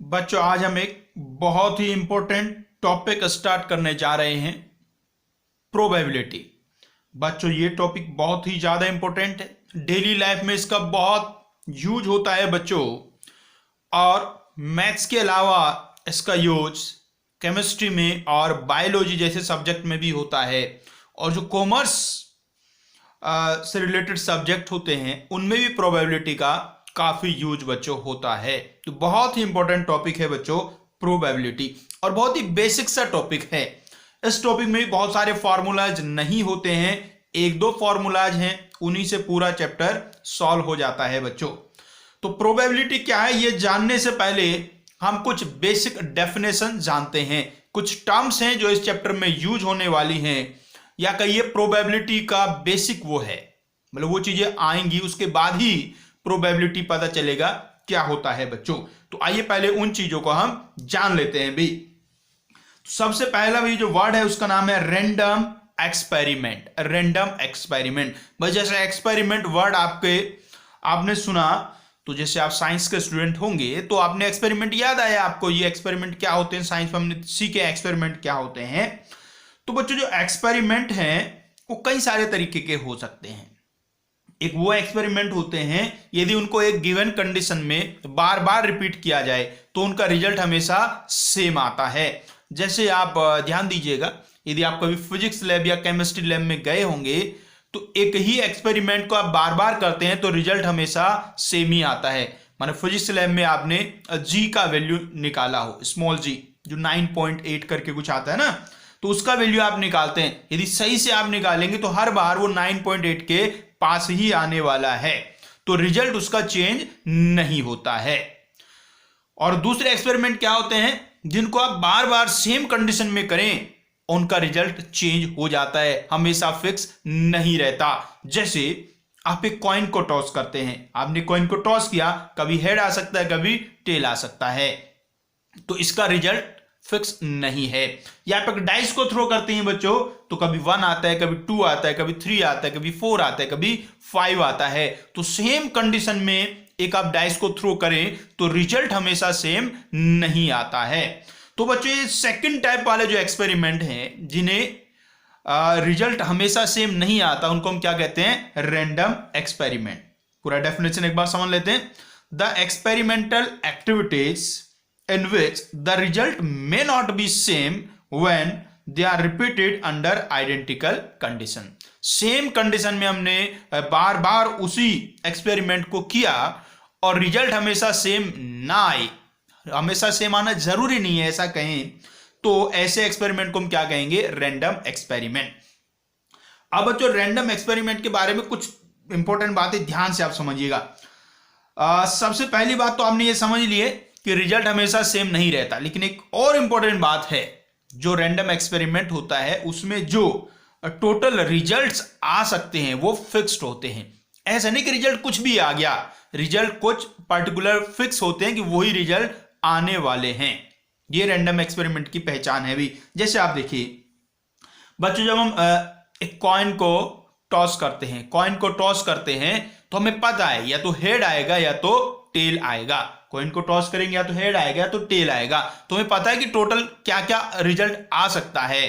बच्चों आज हम एक बहुत ही इंपॉर्टेंट टॉपिक स्टार्ट करने जा रहे हैं, प्रोबेबिलिटी। बच्चों ये टॉपिक बहुत ही ज़्यादा इंपॉर्टेंट है, डेली लाइफ में इसका बहुत यूज होता है बच्चों। और मैथ्स के अलावा इसका यूज केमिस्ट्री में और बायोलॉजी जैसे सब्जेक्ट में भी होता है, और जो कॉमर्स से रिलेटेड सब्जेक्ट होते हैं उनमें भी प्रोबेबिलिटी का काफी यूज बच्चों होता है। तो बहुत ही इंपॉर्टेंट टॉपिक है बच्चों प्रोबेबिलिटी, और बहुत ही बेसिक सा टॉपिक है। इस टॉपिक में भी बहुत सारे फॉर्मूलाज नहीं होते हैं, एक दो फॉर्मूलाज हैं, उन्हीं से पूरा चैप्टर सॉल्व हो जाता है बच्चों। तो प्रोबेबिलिटी क्या है ये जानने से पहले हम कुछ बेसिक डेफिनेशन जानते हैं। कुछ टर्म्स हैं जो इस चैप्टर में यूज होने वाली हैं, या कहिए प्रोबेबिलिटी का बेसिक वो है, मतलब वो चीजें आएंगी उसके बाद ही प्रोबेबिलिटी पता चलेगा क्या होता है बच्चों। तो आइए पहले उन चीजों को हम जान लेते हैं भी। सबसे पहला भी जो वर्ड है उसका नाम है रैंडम एक्सपेरिमेंट। रैंडम एक्सपेरिमेंट, बस जैसे एक्सपेरिमेंट वर्ड आपने सुना, तो जैसे आप साइंस के स्टूडेंट होंगे तो आपने एक्सपेरिमेंट याद आया आपको, ये एक्सपेरिमेंट क्या होते हैं, साइंस में हमने सीखे एक्सपेरिमेंट क्या होते हैं। तो बच्चों जो एक्सपेरिमेंट हैं वो कई सारे तरीके के हो सकते हैं। एक वो एक्सपेरिमेंट होते हैं यदि उनको एक गिवन कंडीशन में बार बार रिपीट किया जाए तो उनका रिजल्ट हमेशा सेम आता है। जैसे आप ध्यान दीजिएगा, यदि आप कभी फिजिक्स लैब या केमिस्ट्री लैब में गए होंगे तो एक ही एक्सपेरिमेंट को आप बार बार करते हैं तो रिजल्ट हमेशा सेम ही आता है। माने फिजिक्स लैब में आपने जी का वैल्यू निकाला हो, स्मॉल जी जो 9.8 करके कुछ आता है ना, तो उसका वैल्यू आप निकालते हैं। यदि सही से आप निकालेंगे तो हर बार वो 9.8 के पास ही आने वाला है, तो रिजल्ट उसका चेंज नहीं होता है। और दूसरे एक्सपेरिमेंट क्या होते हैं जिनको आप बार बार सेम कंडीशन में करें उनका रिजल्ट चेंज हो जाता है, हमेशा फिक्स नहीं रहता। जैसे आप एक कॉइन को टॉस करते हैं, आपने कॉइन को टॉस किया, कभी हेड आ सकता है कभी टेल आ सकता है, तो इसका रिजल्ट फिक्स नहीं है। या आप एक डाइस को थ्रो करते हैं बच्चों, तो कभी 1 आता है, कभी 2 आता है, कभी 3 आता है, कभी 4 आता है, कभी 5 आता है। तो सेम कंडीशन में एक आप डाइस को थ्रो करें तो रिजल्ट हमेशा सेम नहीं आता है। तो बच्चों ये सेकंड टाइप वाले जो एक्सपेरिमेंट हैं जिन्हें रिजल्ट हमेशा सेम नहीं आता, उनको हम क्या कहते हैं, रैंडम एक्सपेरिमेंट। पूरा डेफिनेशन एक बार समझ लेते हैं। The experimental activities in which the result may not be same when they are repeated under identical condition। Same condition में हमने बार बार उसी एक्सपेरिमेंट को किया और रिजल्ट हमेशा सेम ना आए, हमेशा सेम आना जरूरी नहीं है ऐसा कहें, तो ऐसे एक्सपेरिमेंट को हम क्या कहेंगे, रैंडम एक्सपेरिमेंट। अब बच्चों रैंडम एक्सपेरिमेंट के बारे में कुछ इंपॉर्टेंट बातें ध्यान से आप समझिएगा। सबसे पहली बात तो आपने ये समझ लिए कि रिजल्ट हमेशा सेम नहीं रहता, लेकिन एक और इंपॉर्टेंट बात है, जो रैंडम एक्सपेरिमेंट होता है उसमें जो टोटल रिजल्ट्स आ सकते हैं वो फिक्स्ड होते हैं। ऐसा नहीं कि रिजल्ट कुछ भी आ गया, रिजल्ट कुछ पर्टिकुलर फिक्स होते हैं कि वही रिजल्ट आने वाले हैं। ये रैंडम एक्सपेरिमेंट की पहचान है भी। जैसे आप देखिए बच्चों, जब हम एक कॉइन को टॉस करते हैं, कॉइन को टॉस करते हैं तो हमें पता है या तो हेड आएगा या तो टेल आएगा। कॉइन को टॉस करेंगे या तो हेड आएगा या तो टेल आएगा, तो हमें पता है कि टोटल क्या क्या रिजल्ट आ सकता है।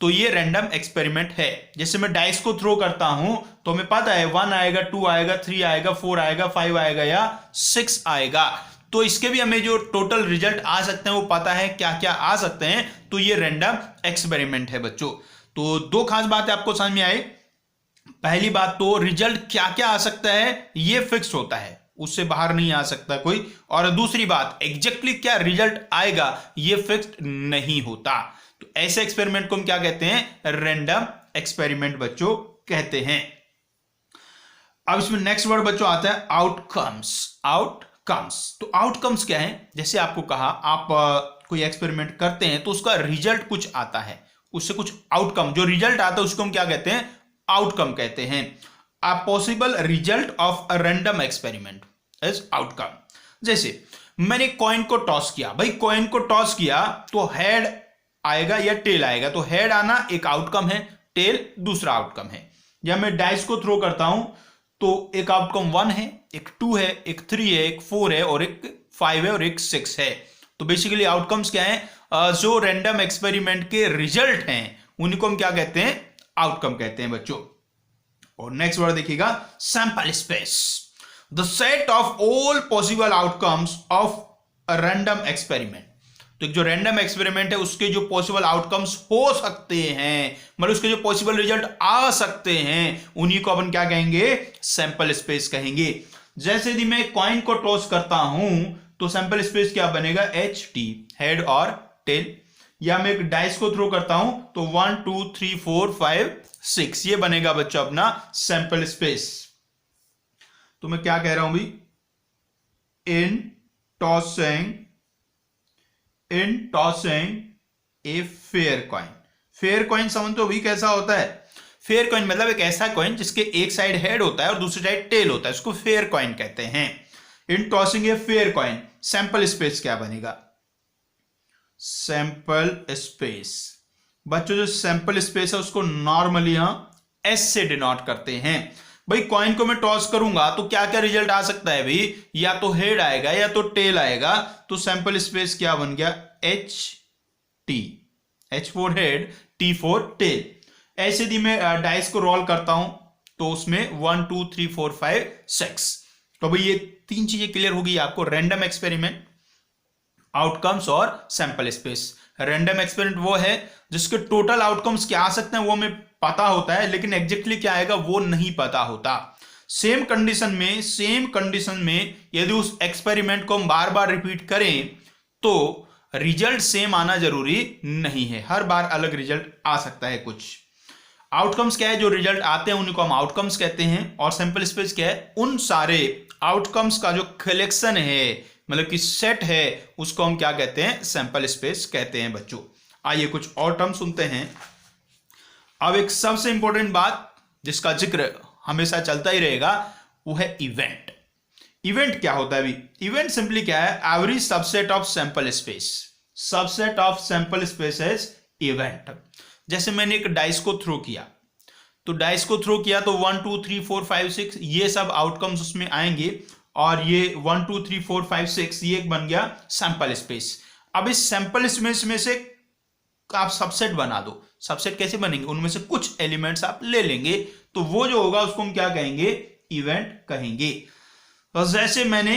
तो ये रैंडम एक्सपेरिमेंट है। जैसे मैं डाइस को थ्रो करता हूं तो हमें पता है 1 आएगा, 2 आएगा, 3 आएगा, 4 आएगा, 5 आएगा या 6 आएगा, तो इसके भी हमें जो टोटल रिजल्ट आ सकते हैं वो पता है क्या क्या आ सकते हैं। तो ये रैंडम एक्सपेरिमेंट है बच्चों। तो दो खास बातें आपको समझ में आई। पहली बात तो रिजल्ट क्या क्या आ सकता है ये फिक्स होता है, उससे बाहर नहीं आ सकता कोई। और दूसरी बात, एग्जैक्टली क्या रिजल्ट आएगा ये फिक्स्ड नहीं होता। तो ऐसे एक्सपेरिमेंट को हम क्या कहते हैं, रैंडम एक्सपेरिमेंट बच्चों कहते हैं। अब इसमें नेक्स्ट वर्ड बच्चों आता है आउटकम्स। आउटकम्स, तो आउटकम्स क्या है, जैसे आपको कहा आप कोई एक्सपेरिमेंट करते हैं तो उसका रिजल्ट कुछ आता है, उससे कुछ आउटकम जो रिजल्ट आता है उसको हम क्या कहते हैं, आउटकम कहते हैं। A possible result of a random experiment is outcome। जैसे मैंने कॉइन को टॉस किया, भाई कॉइन को टॉस किया तो हेड आएगा या टेल आएगा, तो हेड आना एक आउटकम है, टेल दूसरा आउटकम है। या मैं डाइस को थ्रो करता हूं तो एक आउटकम 1 है, एक 2 है, एक 3 है, एक 4 है और एक 5 है और एक 6 है। तो बेसिकली आउटकम्स क्या है, जो रैंडम एक्सपेरिमेंट के रिजल्ट हैं उन्हीं को हम क्या कहते हैं, आउटकम कहते हैं बच्चों। और नेक्स्ट वर्ड देखिएगा, sample space, the set of all possible outcomes of a random experiment. तो जो रैंडम एक्सपेरिमेंट है उसके जो पॉसिबल आउटकम्स हो सकते हैं, मतलब उसके जो पॉसिबल रिजल्ट आ सकते हैं, उन्हीं को अपन क्या कहेंगे, सैंपल स्पेस कहेंगे। जैसे यदि मैं कॉइन को टॉस करता हूं तो सैंपल स्पेस क्या बनेगा, HT, हेड और टेल। या मैं एक डाइस को थ्रो करता हूं तो 1 2 3 4 5 6, ये बनेगा बच्चों अपना सैंपल स्पेस। तो मैं क्या कह रहा हूं भाई, in tossing a fair coin. Fair coin समझ तो भी कैसा होता है, फेयर कॉइन मतलब एक ऐसा कॉइन जिसके एक साइड हेड होता है और दूसरी साइड टेल होता है, उसको फेयर कॉइन कहते हैं। In tossing a fair coin, sample space क्या बनेगा, सैंपल स्पेस। बच्चों जो सैंपल स्पेस है उसको नॉर्मली यहां S से डिनोट करते हैं। भाई कॉइन को मैं टॉस करूंगा तो क्या क्या रिजल्ट आ सकता है भाई, या तो हेड आएगा या तो टेल आएगा। तो सैंपल स्पेस क्या बन गया, HT, H for head, T for tail. ऐसे यदि मैं डाइस को रोल करता हूं तो उसमें 1 2 3 4 5 6। तो भाई ये तीन चीजें क्लियर होगी आपको, रैंडम एक्सपेरिमेंट, आउटकम्स और सैंपल स्पेस। रैंडम एक्सपेरिमेंट वो है जिसके टोटल आउटकम्स क्या आ सकते हैं वो हमें पता होता है, लेकिन एग्जैक्टली क्या आएगा वो नहीं पता होता। सेम कंडीशन में यदि उस एक्सपेरिमेंट को हम बार बार रिपीट करें तो रिजल्ट सेम आना जरूरी नहीं है, हर बार अलग रिजल्ट आ सकता है। कुछ आउटकम्स क्या है, जो रिजल्ट आते हैं उनको हम आउटकम्स कहते हैं, और सैंपल स्पेस क्या है, उन सारे आउटकम्स का जो कलेक्शन है, मतलब कि सेट है, उसको हम क्या कहते हैं, सैंपल स्पेस कहते हैं बच्चों। आइए कुछ और टर्म सुनते हैं। अब एक सबसे इंपॉर्टेंट बात जिसका जिक्र हमेशा चलता ही रहेगा वो है इवेंट। इवेंट क्या होता है अभी, इवेंट सिंपली क्या है, every subset of sample space, subset of sample space is event. जैसे मैंने एक डाइस को थ्रो किया, तो डाइस को थ्रो किया तो 1 2 3 4 5 6 ये सब आउटकम्स उसमें आएंगे, और ये 1 2 3 4 5 6 ये एक बन गया सैंपल स्पेस। अब इस सैंपल स्पेस में से आप सबसेट बना दो। सबसेट कैसे बनेंगे, उनमें से कुछ एलिमेंट्स आप ले लेंगे, तो वो जो होगा उसको हम क्या कहेंगे, इवेंट कहेंगे। तो जैसे मैंने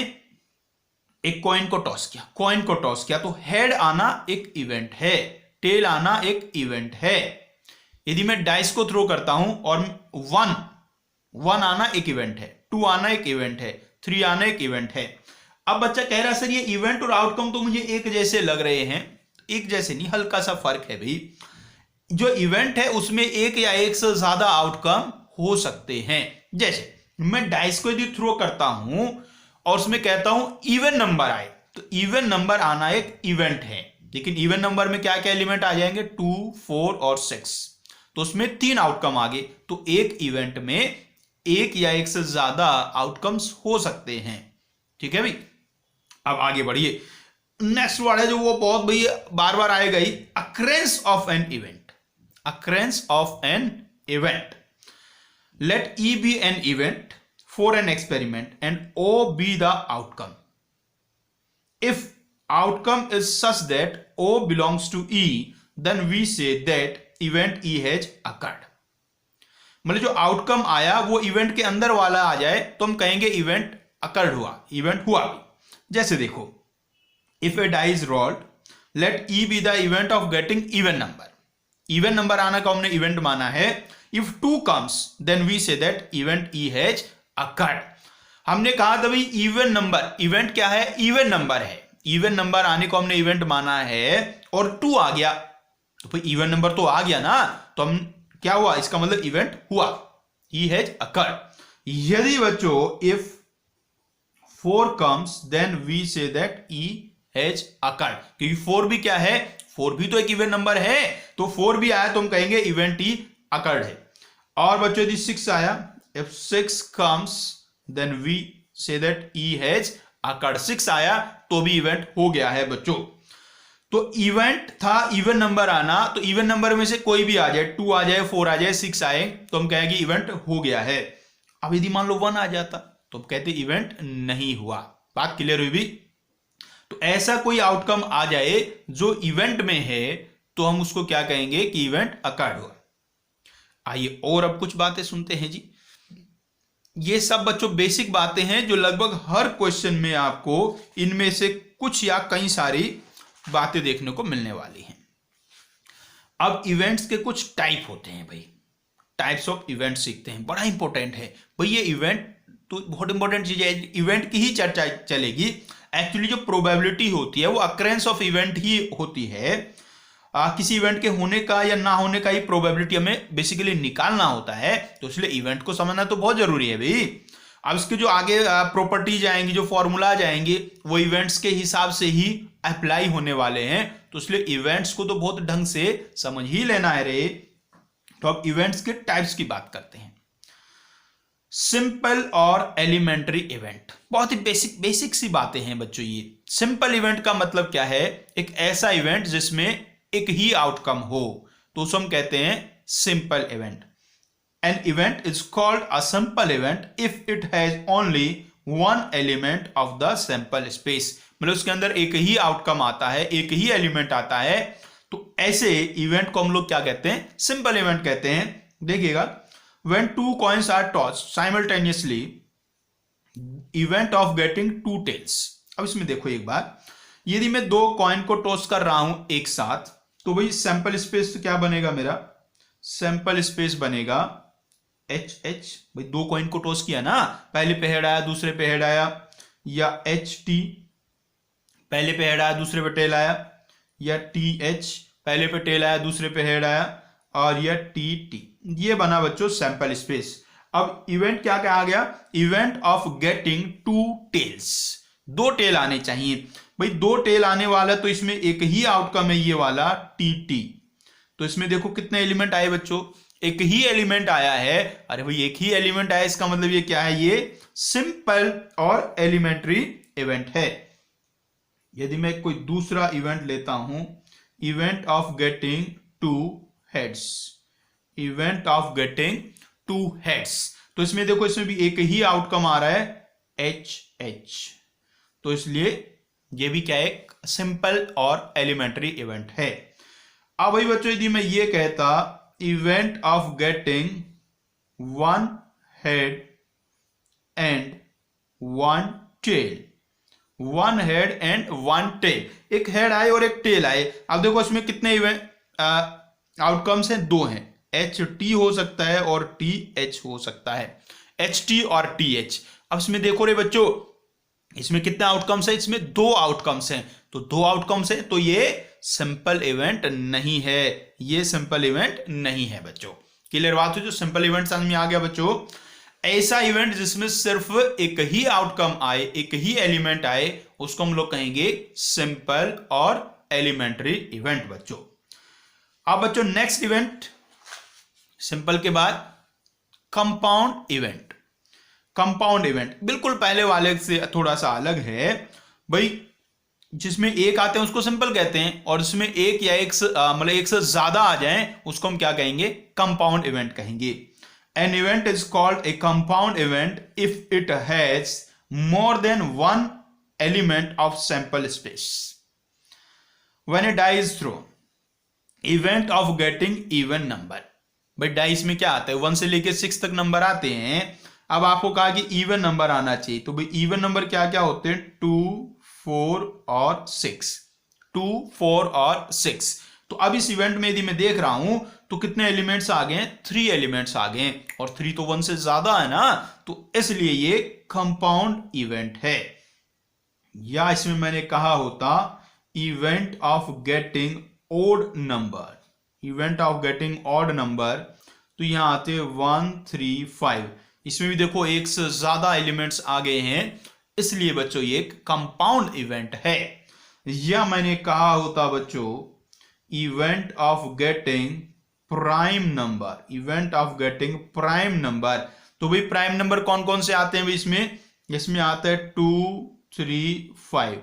एक कॉइन को टॉस किया तो हेड आना एक इवेंट है, टेल आना एक इवेंट है। यदि मैं डाइस को थ्रो करता हूं और 1 आना एक इवेंट है, 2 आना एक इवेंट है, 3 आना एक इवेंट है। अब बच्चा कह रहा सर ये इवेंट और आउटकम तो मुझे एक जैसे लग रहे हैं, एक जैसे नहीं, हल्का सा फर्क है भाई। जो इवेंट है उसमें एक या एक से ज्यादा आउटकम हो सकते हैं। जैसे मैं डाइस को यदि थ्रो करता हूं और उसमें कहता हूं इवन नंबर आए, तो इवन नंबर आना एक इवेंट है, लेकिन इवन नंबर में क्या क्या एलिमेंट आ जाएंगे, 2 4 और 6, तो उसमें 3 आउटकम आ गए। तो एक इवेंट में एक या एक से ज्यादा आउटकम्स हो सकते हैं। ठीक है भाई, अब आगे बढ़िए। नेक्स्ट वर्ड है जो वो बहुत भाई बार बार आएगा ही, occurrence of an event, occurrence of an event. Let E be an event for an experiment and O be the outcome. If outcome is such that O belongs to E, then we say that event E has occurred. मतलब जो outcome आया वो event के अंदर वाला आ जाए तो हम कहेंगे इवेंट अकर्ड हुआ, इवेंट हुआ भी। जैसे देखो, if a die is rolled, let E be the event of getting even number. Even number आना को हमने इवेंट माना है। If 2 comes, then we say that event E has occurred. हमने कहा था भाई इवन नंबर, इवेंट क्या है, इवन नंबर है, इवन नंबर आने को हमने इवेंट माना है, और 2 आ गया तो भाई इवन नंबर तो आ गया ना, तो हम क्या हुआ, इसका मतलब इवेंट हुआ, E has occurred. यदि बच्चों if 4 comes, then we say that E has occurred, क्योंकि 4 भी क्या है, 4 भी तो एक इवन नंबर है, तो 4 भी आया तो हम कहेंगे इवेंट E occurred है। और बच्चों यदि 6 आया, if 6 comes, then we say that E has occurred. 6 आया तो भी इवेंट हो गया है बच्चों। तो इवेंट था इवन नंबर आना, तो इवन नंबर में से कोई भी आ जाए, 2 आ जाए, 4 आ जाए, 6 आए, तो हम कहेंगे इवेंट हो गया है। अब यदि मान लो 1 आ जाता तो हम कहते इवेंट नहीं हुआ। बात क्लियर हुई भी? तो ऐसा कोई आउटकम आ जाए जो इवेंट में है तो हम उसको क्या कहेंगे कि इवेंट अकर्ड हुआ। आइए और अब कुछ बातें सुनते हैं जी। ये सब बच्चों बेसिक बातें हैं जो लगभग हर क्वेश्चन में आपको इनमें से कुछ या कई सारी बातें देखने को मिलने वाली हैं। अब इवेंट्स के कुछ टाइप होते हैं भाई, टाइप्स ऑफ इवेंट सीखते हैं, बड़ा इंपॉर्टेंट है भाई ये इवेंट, तो बहुत इंपॉर्टेंट चीज है, इवेंट की ही चर्चा चलेगी। एक्चुअली जो प्रोबेबिलिटी होती है वो अक्रेंस ऑफ इवेंट ही होती है। किसी इवेंट के होने का या ना होने का ही प्रोबेबिलिटी हमें बेसिकली निकालना होता है, तो इसलिए इवेंट को समझना तो बहुत जरूरी है भाई। अब इसके जो आगे प्रॉपर्टीज आएंगी, जो फॉर्मूलाज आएंगे, वो इवेंट्स के हिसाब से ही अप्लाई होने वाले हैं, तो इसलिए इवेंट्स को तो बहुत ढंग से समझ ही लेना है रे। तो अब इवेंट्स के टाइप्स की बात करते हैं। सिंपल और एलिमेंट्री इवेंट, बहुत ही बेसिक सी बातें हैं बच्चों ये। सिंपल इवेंट का मतलब क्या है? एक ऐसा इवेंट जिसमें एक ही आउटकम हो, तो उसे हम कहते हैं simple event. N event is called a simple event if it has only one element of the sample space, मतलब उसके अंदर एक ही आउटकम आता है, एक ही एलिमेंट आता है, तो ऐसे इवेंट को हम लोग क्या कहते हैं? सिंपल इवेंट कहते हैं। देखिएगा, when two coins are tossed simultaneously, event of getting two tails। अब इसमें देखो एक बार, यदि मैं दो कॉइन को टॉस कर रहा हूं एक साथ, तो भाई सैंपल स्पेस क्या बनेगा मेरा? सैंपल स्पेस बनेगा एच एच। भाई दो कॉइन को टॉस किया ना, पहले पे हेड आया दूसरे पे हेड आया, या एच टी, पहले पे हेड आया दूसरे पे टेल आया, या टी एच, पहले पे टेल आया दूसरे पे हेड आया, और यह टी टी। ये बना बच्चों सैंपल स्पेस। अब इवेंट क्या क्या आ गया? Event of getting two tails, दो टेल आने चाहिए। भाई दो टेल आने वाला, तो इसमें एक ही आउटकम है ये वाला टी टी। तो इसमें देखो कितने एलिमेंट आए बच्चों? एक ही एलिमेंट आया है। अरे भाई एक ही एलिमेंट आया, इसका मतलब ये क्या है? ये सिंपल और एलिमेंट्री इवेंट है। यदि मैं कोई दूसरा इवेंट लेता हूं, event of getting two heads, event of getting two heads, तो इसमें देखो इसमें भी एक ही आउटकम आ रहा है एच एच, तो इसलिए ये भी क्या है? सिंपल और एलिमेंट्री इवेंट है। अब भाई बच्चों यदि मैं ये कहता event of getting one head and one tail, one head and one tail, एक हेड आए और एक टेल आए। अब देखो इसमें कितने इवेंट आउटकम्स हैं? दो हैं, एच टी हो सकता है और टी एच हो सकता है, एच टी और टी एच। अब इसमें देखो रे बच्चों, इसमें कितने आउटकम्स है? इसमें दो आउटकम्स हैं, तो दो आउटकम्स है, तो ये सिंपल इवेंट नहीं है, ये सिंपल इवेंट नहीं है बच्चों। क्लियर बात हो? जो सिंपल इवेंट समझ में आ गया बच्चों? ऐसा इवेंट जिसमें सिर्फ एक ही आउटकम आए, एक ही एलिमेंट आए, उसको हम लोग कहेंगे सिंपल और एलिमेंट्री इवेंट बच्चों। अब बच्चों नेक्स्ट इवेंट, सिंपल के बाद कंपाउंड इवेंट। कंपाउंड इवेंट बिल्कुल पहले वाले से थोड़ा सा अलग है भाई। जिसमें एक आते हैं उसको सिंपल कहते हैं, और इसमें एक या एक मतलब एक से ज्यादा आ जाएं उसको हम क्या कहेंगे? कंपाउंड इवेंट कहेंगे। An event is called a compound event if it has more than one element of sample space when a die is thrown, event of getting even number. भाई डाइस में क्या आता है? 1 से लेके 6 तक नंबर आते हैं। अब आपको कहा कि इवन नंबर आना चाहिए, तो भाई इवन नंबर क्या क्या होते हैं? 2, 4 और 6, 2, 4 और 6। तो अब इस इवेंट में यदि मैं देख रहा हूं तो कितने एलिमेंट्स आ गए? 3 एलिमेंट्स आ गए, और 3 तो 1 से ज्यादा है ना, तो इसलिए ये कंपाउंड इवेंट है। या इसमें मैंने कहा होता event of getting odd number, event of getting odd number, तो यहां आते हैं 1, 3, 5। इसमें भी देखो एक से ज्यादा एलिमेंट्स आ गए हैं, इसलिए बच्चों ये एक कंपाउंड इवेंट है। या मैंने कहा होता बच्चों event of getting prime number, event of getting prime number, तो भाई प्राइम नंबर कौन कौन से आते हैं भाई? इसमें आता है 2, 3, 5,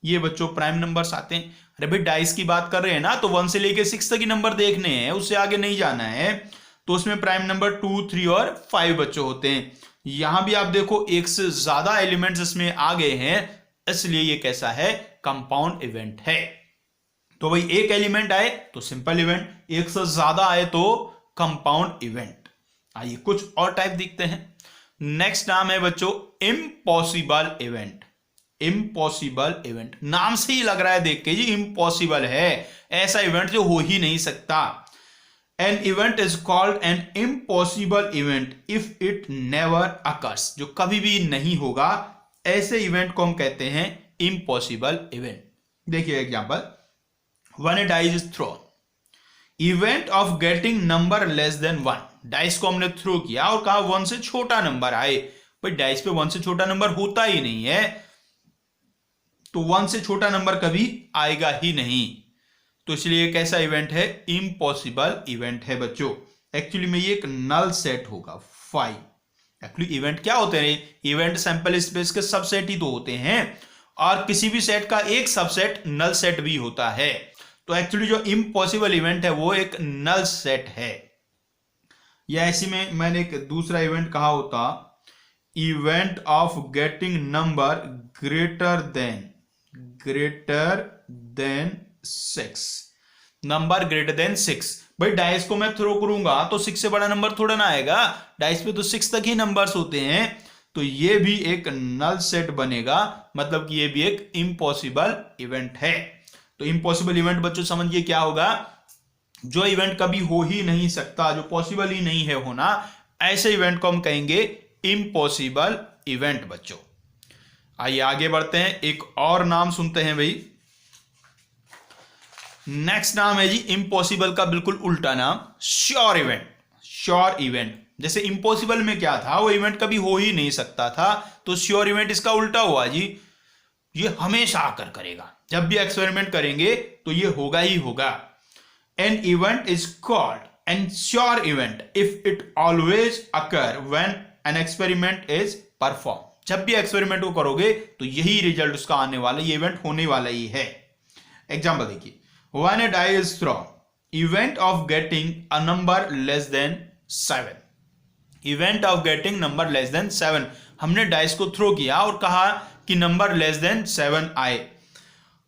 ये बच्चों प्राइम नंबर्स आते हैं। अरे भाई डाइस की बात कर रहे हैं ना, तो 1 से लेके 6 तक ही नंबर देखने हैं, उससे आगे नहीं जाना है, तो उसमें प्राइम नंबर 2, 3 और 5 बच्चों होते हैं। यहां भी आप देखो एक से ज्यादा एलिमेंट्स इसमें आ गए हैं, इसलिए ये कैसा है? कंपाउंड इवेंट है। तो भाई एक एलिमेंट आए तो सिंपल इवेंट, एक से ज्यादा आए तो कंपाउंड इवेंट। आइए कुछ और टाइप देखते हैं। नेक्स्ट नाम है बच्चों इम्पॉसिबल इवेंट। इम्पॉसिबल इवेंट, नाम से ही लग रहा है देख के जी इम्पॉसिबल है, ऐसा इवेंट जो हो ही नहीं सकता। N event is called an impossible event if it never occurs, जो कभी भी नहीं होगा ऐसे इवेंट को हम कहते हैं इम्पॉसिबल इवेंट। देखिए example, when A dice is thrown, event of getting number less then 1। Dice को हमने थ्रो किया और कहा 1 से छोटा नंबर आए, भाई डाइस पे 1 से छोटा नंबर होता ही नहीं है, तो 1 से छोटा नंबर कभी आएगा ही नहीं, तो इसलिए एक ऐसा इवेंट है इम्पॉसिबल इवेंट है बच्चों। एक्चुअली में ये एक नल सेट होगा 5। एक्चुअली इवेंट क्या होते हैं, इवेंट सैंपल स्पेस के सबसेट ही तो होते हैं, और किसी भी सेट का एक सबसेट नल सेट भी होता है। तो एक्चुअली जो इम्पॉसिबल इवेंट है वो एक नल सेट है। या ऐसी में मैंने एक दूसरा इवेंट कहा होता, event of getting number greater than 6, number greater than 6। भाई डाइस को मैं थ्रो करूंगा तो 6 से बड़ा नंबर थोड़ा ना आएगा, डाइस पे तो 6 तक ही नंबर्स होते हैं, तो ये भी एक नल सेट बनेगा, मतलब कि ये भी एक इम्पॉसिबल इवेंट है। तो इम्पॉसिबल इवेंट बच्चों समझिए क्या होगा, जो इवेंट कभी हो ही नहीं सकता, जो पॉसिबल ही नहीं है होना, ऐसे इवेंट को हम कहेंगे इम्पॉसिबल इवेंट बच्चों। आइए आगे बढ़ते हैं, एक और नाम सुनते हैं भाई। नेक्स्ट नाम है जी इम्पॉसिबल का बिल्कुल उल्टा नाम, श्योर इवेंट। श्योर इवेंट, जैसे इम्पॉसिबल में क्या था, वो इवेंट कभी हो ही नहीं सकता था, तो श्योर इवेंट इसका उल्टा हुआ जी, ये हमेशा आकर करेगा, जब भी एक्सपेरिमेंट करेंगे तो ये होगा ही होगा। N event is called an sure event if it always occur when an experiment is perform. जब भी एक्सपेरिमेंट को करोगे तो यही रिजल्ट उसका आने वाला, ये इवेंट होने वाला ही है। एग्जांपल देखिए, when a die is thrown, event of getting a number less than 7। Event of getting number less than 7, हमने डाइस को थ्रो किया और कहा कि नंबर लेस देन 7 आए।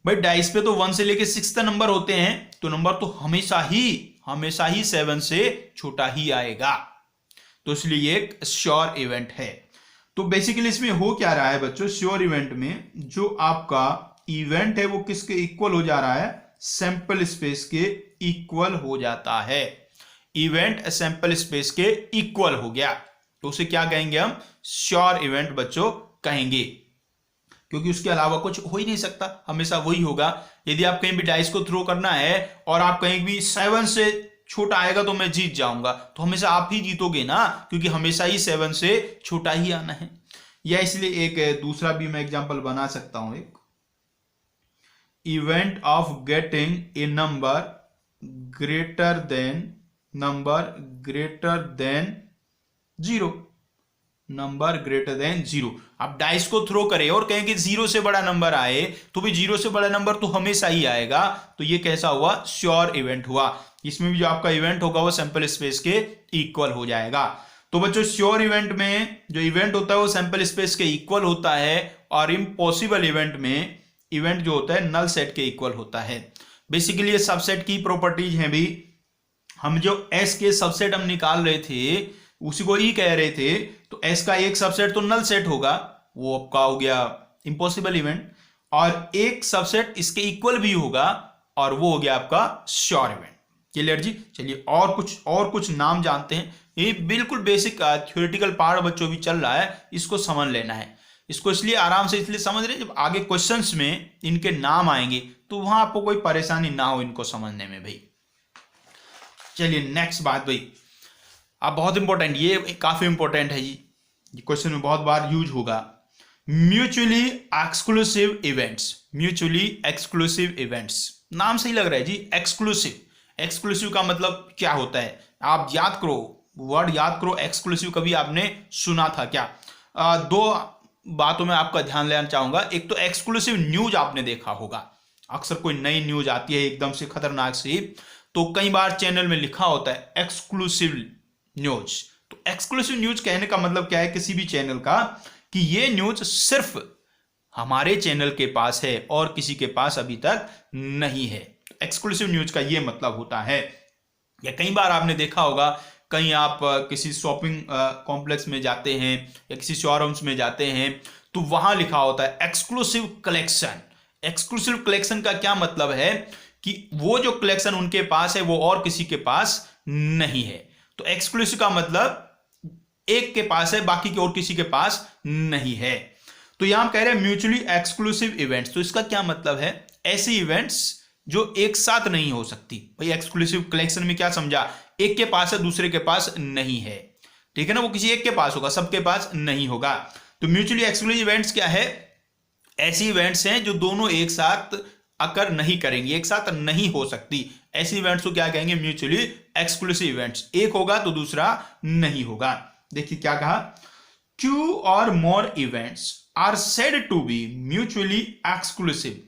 भाई डाइस पे तो 1 से लेके 6 तक नंबर होते हैं, तो नंबर तो हमेशा ही 7 से छोटा ही आएगा, तो इसलिए एक श्योर इवेंट है। तो बेसिकली इसमें हो क्या रहा है बच्चों, श्योर इवेंट में जो आपका इवेंट है वो किसके इक्वल हो जा रहा है, सैंपल स्पेस के इक्वल हो जाता है। इवेंट सैंपल स्पेस के इक्वल हो गया तो उसे क्या कहेंगे हम, श्योर इवेंट बच्चों कहेंगे, क्योंकि उसके अलावा कुछ हो ही नहीं सकता, हमेशा वही होगा। यदि आप कहीं भी डाइस को थ्रो करना है और आप कहीं भी 7 से छोटा आएगा तो मैं जीत जाऊंगा, तो हमेशा आप ही जीतोगे ना, क्योंकि हमेशा ही 7 से छोटा ही आना है। या इसलिए एक दूसरा भी मैं एग्जांपल बना सकता हूं, एक event of getting a number greater than 0, number greater than 0। आप डाइस को थ्रो करें और कहें कि 0 से बड़ा नंबर आए, तो भी 0 से बड़ा नंबर तो हमेशा ही आएगा, तो ये कैसा हुआ, श्योर इवेंट हुआ। इसमें भी जो आपका इवेंट होगा वो सैंपल स्पेस के इक्वल हो जाएगा। तो बच्चों श्योर इवेंट में जो इवेंट होता है वो सैंपल स्पेस के इक्वल होता है, और इम्पॉसिबल इवेंट में इवेंट जो होता है नल सेट के इक्वल होता है। बेसिकली ये सबसेट की प्रॉपर्टीज हैं भी, हम जो एस के सबसेट हम निकाल रहे थे उसी को ई कह रहे थे, तो एस का एक सबसेट तो नल सेट होगा, वो आपका हो गया इम्पॉसिबल इवेंट, और एक सबसेट इसके इक्वल भी होगा और वो हो गया आपका श्योर इवेंट। क्लियर जी। चलिए और कुछ नाम जानते हैं, ये बिल्कुल बेसिक थ्योरेटिकल पार्ट बच्चों भी चल रहा है, इसको समझ लेना है। इसको इसलिए आराम से इसलिए समझ रहे जब आगे क्वेश्चंस में इनके नाम आएंगे तो वहां आपको कोई परेशानी ना हो इनको समझने में भाई। चलिए नेक्स्ट बात भाई, अब बहुत इंपॉर्टेंट, ये काफी इंपॉर्टेंट है जी, ये क्वेश्चन में बहुत बार यूज होगा। Mutually exclusive events. Mutually exclusive events, नाम सही लग रहा है जी, एक्सक्लूसिव। एक्सक्लूसिव का मतलब क्या होता है, आप याद करो, वर्ड याद करो, एक्सक्लूसिव कभी आपने सुना था क्या? दो बातों में आपका ध्यान लेना चाहूंगा। एक तो एक्सक्लूसिव न्यूज आपने देखा होगा, अक्सर कोई नई न्यूज आती है एकदम से खतरनाक सी, तो कई बार चैनल में लिखा होता है एक्सक्लूसिव न्यूज। तो एक्सक्लूसिव न्यूज कहने का मतलब क्या है किसी भी चैनल का, कि ये न्यूज सिर्फ हमारे चैनल के पास है और किसी के पास अभी तक नहीं है। एक्सक्लूसिव न्यूज का ये मतलब होता है। या कई बार आपने देखा होगा, कहीं आप किसी शॉपिंग कॉम्प्लेक्स में जाते हैं या किसी शोरूम्स में जाते हैं तो वहां लिखा होता है एक्सक्लूसिव कलेक्शन। एक्सक्लूसिव कलेक्शन का क्या मतलब है कि वो जो कलेक्शन उनके पास है वो और किसी के पास नहीं है। तो एक्सक्लूसिव का मतलब एक के पास है, बाकी के और किसी के पास नहीं है। तो यहां हम कह रहे हैं म्यूचुअली एक्सक्लूसिव इवेंट्स। तो इसका क्या मतलब है? ऐसी इवेंट्स जो एक साथ नहीं हो सकती। भाई एक्सक्लूसिव कलेक्शन में क्या समझा? एक के पास है, दूसरे के पास नहीं है, ठीक है ना। वो किसी एक के पास होगा, सबके पास नहीं होगा। तो म्यूचुअली एक्सक्लूसिव इवेंट्स क्या है? ऐसी इवेंट्स हैं जो दोनों एक साथ अकर नहीं करेंगी, एक साथ नहीं हो सकती। ऐसी इवेंट्स को क्या कहेंगे? Mutually exclusive events. एक होगा तो दूसरा नहीं होगा। देखिए क्या कहा, 2 or more events are said to be mutually exclusive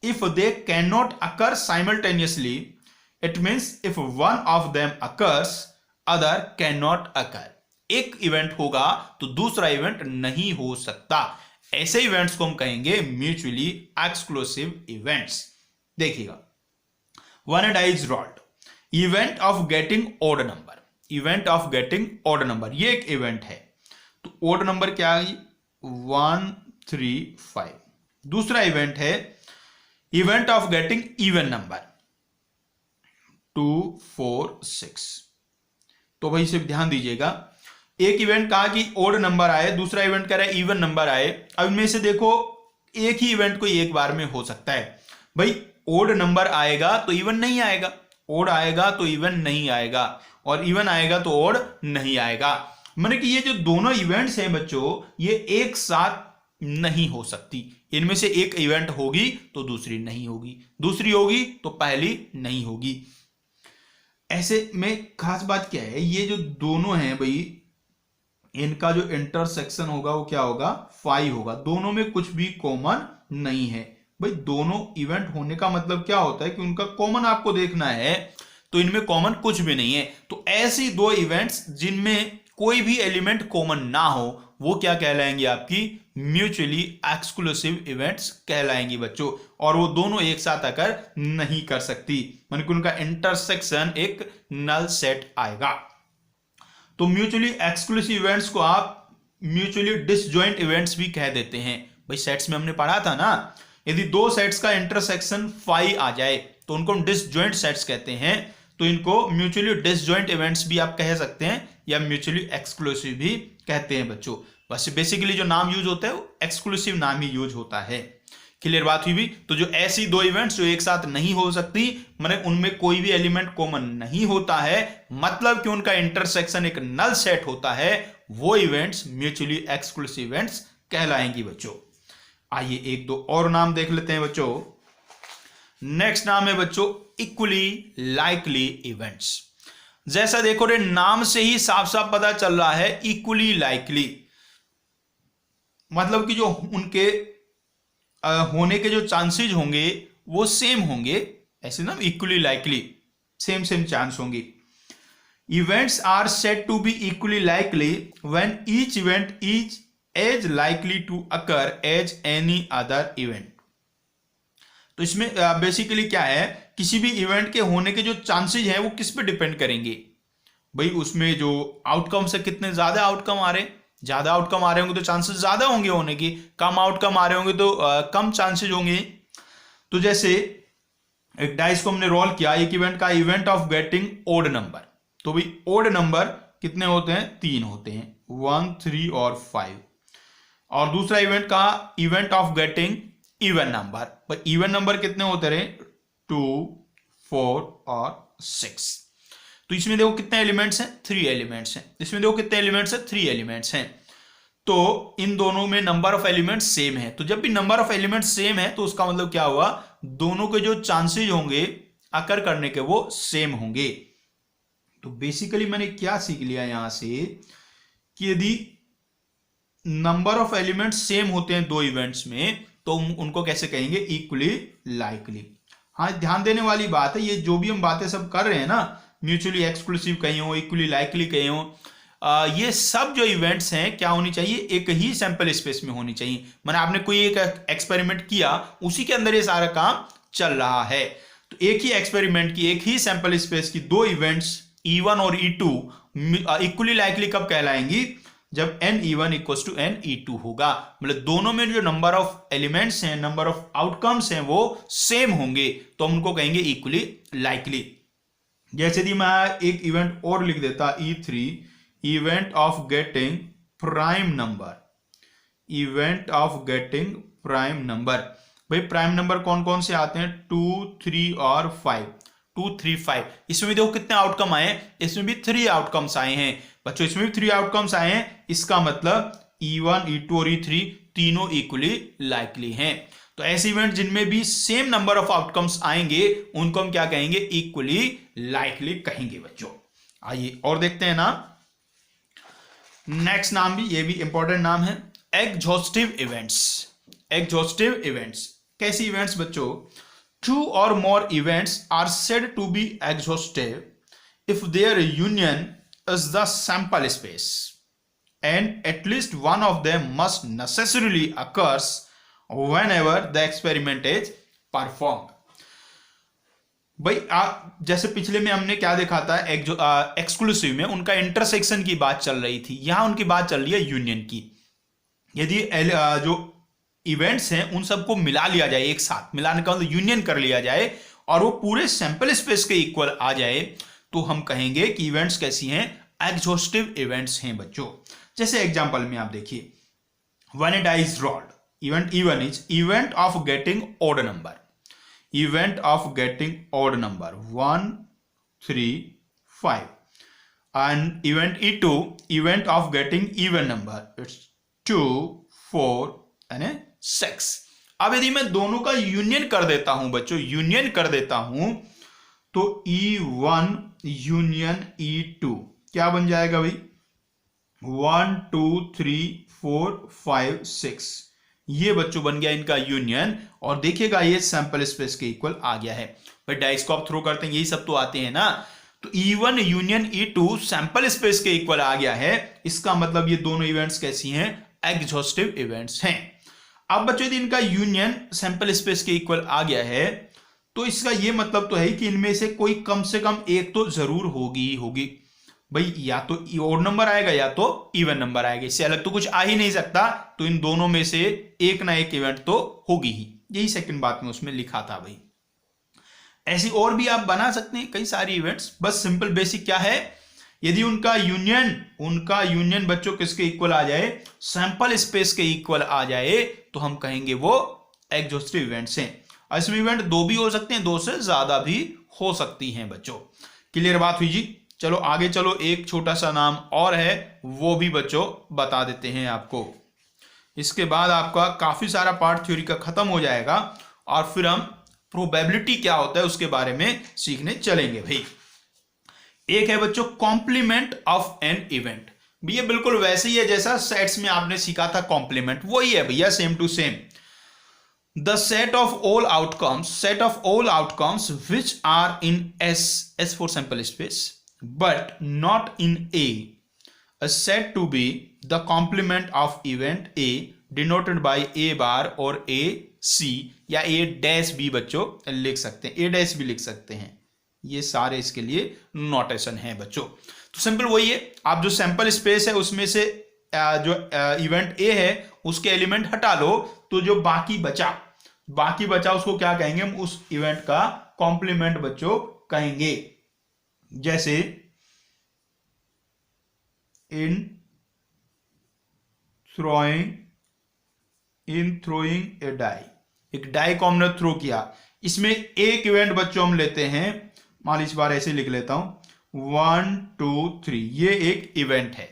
if they cannot occur simultaneously. It means if one of them occurs, other cannot occur. एक इवेंट होगा तो दूसरा इवेंट नहीं हो सकता। ऐसे इवेंट्स को हम कहेंगे म्यूचुअली एक्सक्लूसिव इवेंट्स। देखिएगा, one die is rolled, event of getting odd number. Event of getting odd number ये एक इवेंट है। तो ओड नंबर क्या है? 1 3 5। दूसरा इवेंट है event of getting even number 2 4 6। तो भाई सिर्फ ध्यान दीजिएगा, एक इवेंट कहा कि ओड नंबर आए, दूसरा इवेंट कह रहा है इवन नंबर आए। अब इनमें से देखो, एक ही इवेंट को एक बार में हो सकता है। भाई ओड नंबर आएगा तो इवन नहीं आएगा, ओड आएगा तो इवन नहीं आएगा, और इवन आएगा तो ओड नहीं आएगा। माने कि ये जो दोनों इवेंट्स हैं बच्चों, ये एक साथ नहीं हो सकती। इनमें से एक इवेंट होगी तो दूसरी नहीं होगी, दूसरी होगी तो पहली नहीं होगी। ऐसे में खास बात क्या है, ये जो दोनों हैं भाई, इनका जो इंटरसेक्शन होगा वो क्या होगा? 5 होगा। दोनों में कुछ भी कॉमन नहीं है। भाई दोनों इवेंट होने का मतलब क्या होता है कि उनका कॉमन आपको देखना है, तो इनमें कॉमन कुछ भी नहीं है। तो ऐसी दो इवेंट्स जिनमें कोई भी एलिमेंट कॉमन ना हो, वो क्या कहलाएंगी? आपकी म्यूचुअली एक्सक्लूसिव इवेंट्स कहलाएंगी बच्चों। और वो दोनों एक साथ आकर नहीं कर सकती, मतलब कि उनका इंटरसेक्शन एक नल सेट आएगा। तो म्यूचुअली एक्सक्लूसिव इवेंट्स को आप म्यूचुअली डिसजॉइंट इवेंट्स भी कह देते हैं। भाई सेट्स में हमने पढ़ा था ना, यदि दो सेट्स का इंटरसेक्शन 5 आ जाए तो उनको हम डिसजॉइंट सेट्स कहते हैं। तो इनको म्यूचुअली डिसजॉइंट इवेंट्स भी आप कह सकते हैं या म्यूचुअली एक्सक्लूसिव भी कहते हैं बच्चों। बस बेसिकली जो नाम यूज होता है वो एक्सक्लूसिव नाम ही यूज होता है। क्लियर बात हुई भी? तो जो ऐसी दो इवेंट्स जो एक साथ नहीं हो सकती, मतलब उनमें कोई भी एलिमेंट कॉमन नहीं होता है, मतलब कि उनका इंटरसेक्शन एक नल सेट होता है, वो इवेंट्स म्यूचुअली एक्सक्लूसिव इवेंट्स कहलाएंगी बच्चों। आइए एक दो और नाम देख लेते हैं बच्चों। नेक्स्ट नाम है बच्चों इक्वली लाइकली इवेंट्स। जैसा देखो रे, नाम से ही साफ साफ पता चल रहा है इक्वली लाइकली, मतलब कि जो उनके होने के जो चांसेस होंगे वो सेम होंगे। ऐसे ना, equally likely, same same chance होंगे। Events are said to be equally likely when each event is as likely to occur as any other event. तो इसमें बेसिकली क्या है, किसी भी इवेंट के होने के जो चांसेस हैं वो किस पे डिपेंड करेंगे? भाई उसमें जो आउटकम से कितने ज्यादा आउटकम आ रहे हैं, ज्यादा आउटकम आ रहे होंगे तो चांसेस ज्यादा होंगे होने की, कम आउटकम आ रहे होंगे तो कम चांसेस होंगे। तो जैसे एक डाइस को हमने रोल किया, एक इवेंट का event of getting odd number, तो भाई ओड नंबर कितने होते हैं? 3 होते हैं, 1 3 और 5। और दूसरा इवेंट का event of getting even number, पर इवन नंबर कितने होते रहे? 2 4 और 6। तो इसमें देखो कितने एलिमेंट्स हैं? 3 एलिमेंट्स हैं। इसमें देखो कितने एलिमेंट्स हैं? 3 एलिमेंट्स हैं। तो इन दोनों में नंबर ऑफ एलिमेंट्स सेम है। तो जब भी नंबर ऑफ एलिमेंट्स सेम है तो उसका मतलब क्या हुआ? दोनों के जो चांसेस होंगे अकर करने के वो सेम होंगे। तो बेसिकली मैंने क्या सीख लिया यहां से कि यदि नंबर ऑफ एलिमेंट्स सेम होते हैं दो इवेंट्स में तो उनको कैसे कहेंगे? Equally likely. हाँ, ध्यान देने वाली बात है, ये जो भी हम बातें सब कर रहे हैं ना, म्यूचुअली एक्सक्लूसिव कहीं हो, इक्वली लाइकली कहीं हो, ये सब जो इवेंट्स हैं क्या होनी चाहिए, एक ही सैंपल स्पेस में होनी चाहिए। मैंने आपने कोई एक एक्सपेरिमेंट किया, उसी के अंदर ये सारा काम चल रहा है। तो एक ही एक्सपेरिमेंट की, एक ही सैंपल स्पेस की दो इवेंट्स E1 और E2 इक्वली लाइकली कब कहलाएंगी, जब NE1 इक्वल टू NE2 होगा। मतलब दोनों में जो नंबर ऑफ एलिमेंट्स हैं, नंबर ऑफ आउटकम्स हैं, वो सेम होंगे, तो हम उनको कहेंगे इक्वली लाइकली। जैसे कि मैं एक इवेंट और लिख देता, E3 event of getting prime number, event of getting prime number. भाई प्राइम नंबर कौन कौन से आते हैं, 2, 3 और 5, 2, 3, 5। इसमें भी देखो कितने आउटकम आए हैं, इसमें भी 3 आउटकम्स आए हैं बच्चों, इसमें भी 3 आउटकम्स आए हैं। इसका मतलब E1, E2 और E3 तीनों इक्वली लाइकली हैं। तो ऐसे इवेंट जिनमें भी सेम नंबर ऑफ आउटकम्स आएंगे उनको हम क्या कहेंगे, इक्वली लाइकली कहेंगे बच्चों। आइए और देखते हैं ना, नेक्स्ट नाम भी, ये भी इंपॉर्टेंट नाम है, एग्जॉस्टिव इवेंट्स। एग्जॉस्टिव इवेंट्स कैसी इवेंट्स बच्चों, 2 or more events are said to be exhaustive if their union is the sample space and at least one of them must necessarily occurs whenever the experiment is performed। भाई जैसे पिछले में हमने क्या देखा था, एक्सक्लूसिव में उनका इंटरसेक्शन की बात चल रही थी, यहां उनकी बात चल रही है यूनियन की। यदि जो इवेंट्स हैं उन सबको मिला लिया जाए, एक साथ मिलाने का मतलब यूनियन कर लिया जाए और वो पूरे सैंपल स्पेस के इक्वल आ जाए, तो हम कहेंगे कि इवेंट्स कैसी हैं, एग्जॉस्टिव इवेंट्स हैं बच्चों। जैसे एग्जांपल में आप देखिए, when a die is rolled, event E1 is event of getting odd number, event of getting odd number 1, 3, 5 and event E2 event of getting even number, it's 2, 4 and 6। अब यदि मैं दोनों का यूनियन कर देता हूं बच्चों, यूनियन कर देता हूं, तो E1 यूनियन E2 क्या बन जाएगा भाई, 1, 2, 3, 4, 5, 6। ये बच्चों बन गया इनका यूनियन, और देखिएगा ये सैंपल स्पेस के इक्वल आ गया है। भाई डाइस को आप थ्रो करते हैं, यही सब तो आते हैं ना। तो E1 union E2 sample space के इक्वल आ गया है, इसका मतलब ये दोनों इवेंट्स कैसी हैं, एग्जॉस्टिव इवेंट्स हैं। अब बच्चों यदि इनका यूनियन सैंपल स्पेस के इक्वल आ गया है, तो इसका ये मतलब तो है कि इनमें से कोई कम से कम एक तो जरूर होगी ही होगी। भाई या तो ऑड नंबर आएगा या तो इवन नंबर आएगा, इससे अलग तो कुछ आ ही नहीं सकता। तो इन दोनों में से एक ना एक इवेंट तो होगी ही, यही सेकंड बात में उसमें लिखा था भाई। ऐसी और भी आप बना सकते हैं कई सारी इवेंट्स, बस सिंपल बेसिक क्या है, यदि उनका यूनियन बच्चों किसके इक्वल आ जाए, सैंपल स्पेस के इक्वल आ जाए, तो हम कहेंगे वो एग्जॉस्टिव इवेंट्स हैं। इसमें इवेंट 2 भी हो सकते हैं, 2 से ज्यादा भी हो सकती हैं बच्चों। क्लियर बात हुई जी। चलो आगे चलो, एक छोटा सा नाम और है, वो भी बच्चों बता देते हैं आपको। इसके बाद आपका काफी सारा पार्ट थ्योरी का खत्म हो जाएगा, और फिर हम प्रोबेबिलिटी क्या होता है उसके बारे में सीखने चलेंगे भाई। एक है बच्चों कॉम्प्लीमेंट ऑफ एन इवेंट। भैया बिल्कुल वैसे ही है जैसा सेट्स में आपने सीखा था कॉम्प्लीमेंट, वही है भैया, same to same. The set of all outcomes which are in S for sample space but not in A set to be the complement of event A denoted by A bar और A C या A dash भी बच्चों लिख सकते हैं, A dash भी लिख सकते हैं। ये सारे इसके लिए नोटेशन है बच्चों। तो सिंपल वही है, आप जो सैंपल स्पेस है उसमें से जो इवेंट ए है उसके एलिमेंट हटा लो, तो जो बाकी बचा उसको क्या कहेंगे, हम उस इवेंट का कॉम्प्लीमेंट बच्चों कहेंगे। जैसे इन थ्रोइंग ए डाई, एक डाई को हमने थ्रो किया, इसमें एक इवेंट बच्चों हम लेते हैं, मान इस बार ऐसे लिख लेता हूं 1, 2, 3, ये एक इवेंट है।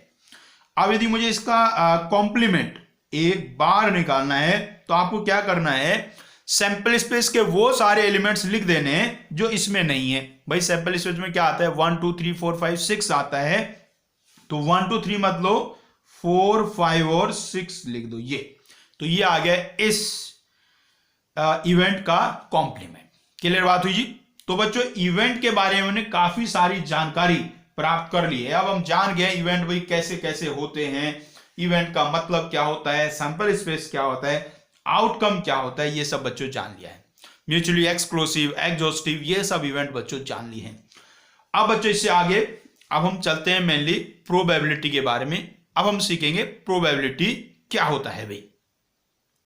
अब यदि मुझे इसका कॉम्प्लीमेंट एक बार निकालना है, तो आपको क्या करना है, सैंपल स्पेस के वो सारे एलिमेंट्स लिख देने हैं जो इसमें नहीं है। भाई सैंपल स्पेस में क्या आता है, 1, 2, 3, 4, 5, 6 आता है, तो 1, 2, 3 मत लो, 4, 5 और 6 लिख दो। ये तो ये आ गया इस इवेंट का कॉम्प्लीमेंट। क्लियर बात हुई जी। तो बच्चों इवेंट के बारे में काफी सारी जानकारी प्राप्त कर लिए। अब हम जान गए इवेंट भाई कैसे कैसे होते हैं, इवेंट का मतलब क्या होता है, सैंपल स्पेस क्या होता है, आउटकम क्या होता है, ये सब बच्चों जान लिया है। म्यूचुअली एक्सक्लूसिव, एग्जॉस्टिव, ये सब इवेंट बच्चों जान लिए हैं। अब बच्चों इससे आगे अब हम चलते हैं मेनली प्रोबेबिलिटी के बारे में। अब हम सीखेंगे प्रोबेबिलिटी क्या होता है भाई।